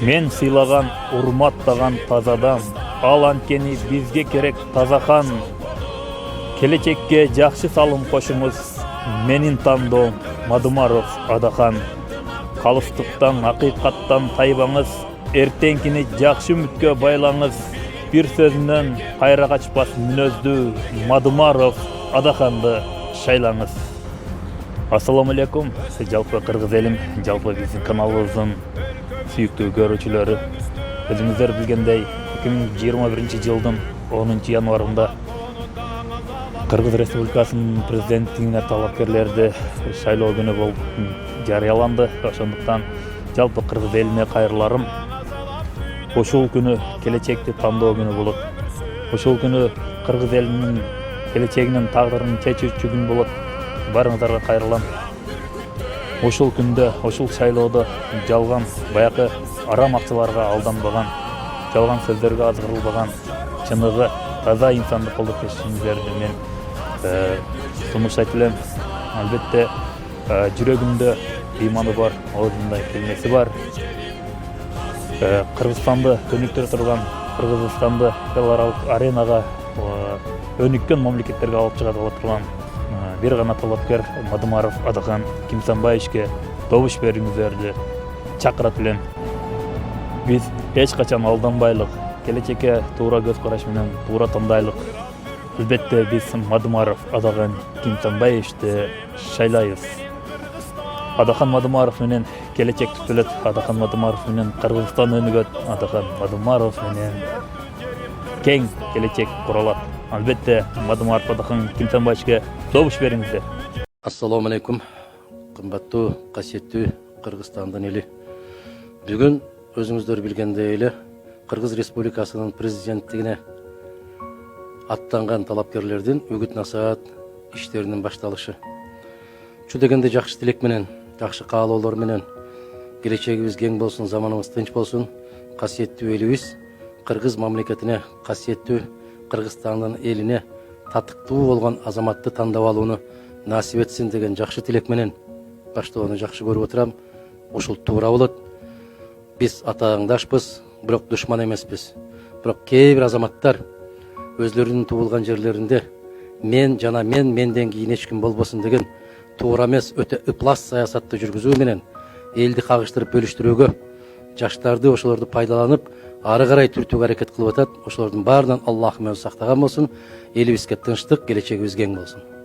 Мен сыйлаган, урматтаган тазадам. Ал анткени бизге керек тазахан. Келечекке жакшы салым кошуңуз. Менин тандоом Мадумаров Адахан. Калыстыктан, акыйкаттан тайбаңыз. Эртеңкини жакшы үмүткө байлаңыз. Бир сөзүнөн кайра качпас мүнөздүү Мадумаров Адаханды шайлаңыз. Ассаламу алейкум, жалпы кыргыз элим, жалпы биздин каналыбыздын сүйүктүү көрүүчүлөрү. Өзүңүздөр билгендей, 2021 жылдын 10 январында Кыргыз Республикасынын президенттигине талапкерлерди шайлоо күнү болуп жарыяланды. Ошондуктан жалпы кыргыз элине кайрыларым. Ошол күнү келечекти тандоо күнү болот. Ошол күнү кыргыз элинин келечегинин тагдырын чечүүчү күн болот. Барыңыздарга кайрылам. Ошол күндө, ошол шайлоодо жалган, баякы арам акчаларга алданбаган, жалган сөздөргө азгырылбаган, чыныгы таза инсанды колдоп келишиңиздерди мен сунуштайт элем. Албетте жүрөгүмдө ыйманы бар, оозумда келмеси бар. Кыргызстанды өнүктүрө турган, Кыргызстанды халыкаралык аренага өнүккөн мамлекеттерге алып чыга турган бир гана талапкер Мадумаров Адахан Кимсанбаевичке добуш берүүңүздөрдү чакырат элем. Биз эч качан алданбайлык, келечекке туура көз караш менен туура тандайлык. Албетте биз Мадумаров Адахан Кимсанбаевичти шайлайбыз. Адахан Мадумаров менен келечек түзүлөт. Адахан Мадумаров менен Кыргызстан өнүгөт. Адахан Мадумаров менен кең келечек куралат. Албетте Мадумаров Адахан Кимсанбаевичке добуш бериңиздер. Ассаламу алейкум, кымбаттуу, касиеттүү Кыргызстандын эли. Бүгүн өзүңүздөр билгендей эле Кыргыз Республикасынын президенттигине аттанган талапкерлердин үгүт насаат иштеринин башталышы. Чу дегенде жакшы тилек менен, жакшы каалоолор менен келечегибиз кең болсун, заманыбыз тынч болсун. Касиеттүү элибиз Кыргыз мамлекетине, касиеттүү Кыргызстандын элине татыктуу болгон азаматты тандап алууну насип этсин деген жакшы тилек менен баштоону жакшы көрүп отурам. Ушул туура болот. Биз атааңдашпыз, бирок душман эмеспиз. Бирок кээ бир азаматтар өзлөрүнүн туулган жерлеринде мен жана менден кийин эч ким болбосун деген туура эмес, өтө ыплас саясатты жүргүзүү менен элди кагыштырып бөлүштүрүүгө, жаштарды ошолорду пайдаланып ары карай түртүүгө аракет кылып атат. Ошолордун баарынан Аллахым өзү сактаган болсун. Элибизге тынчтык, келечегибиз кең болсун.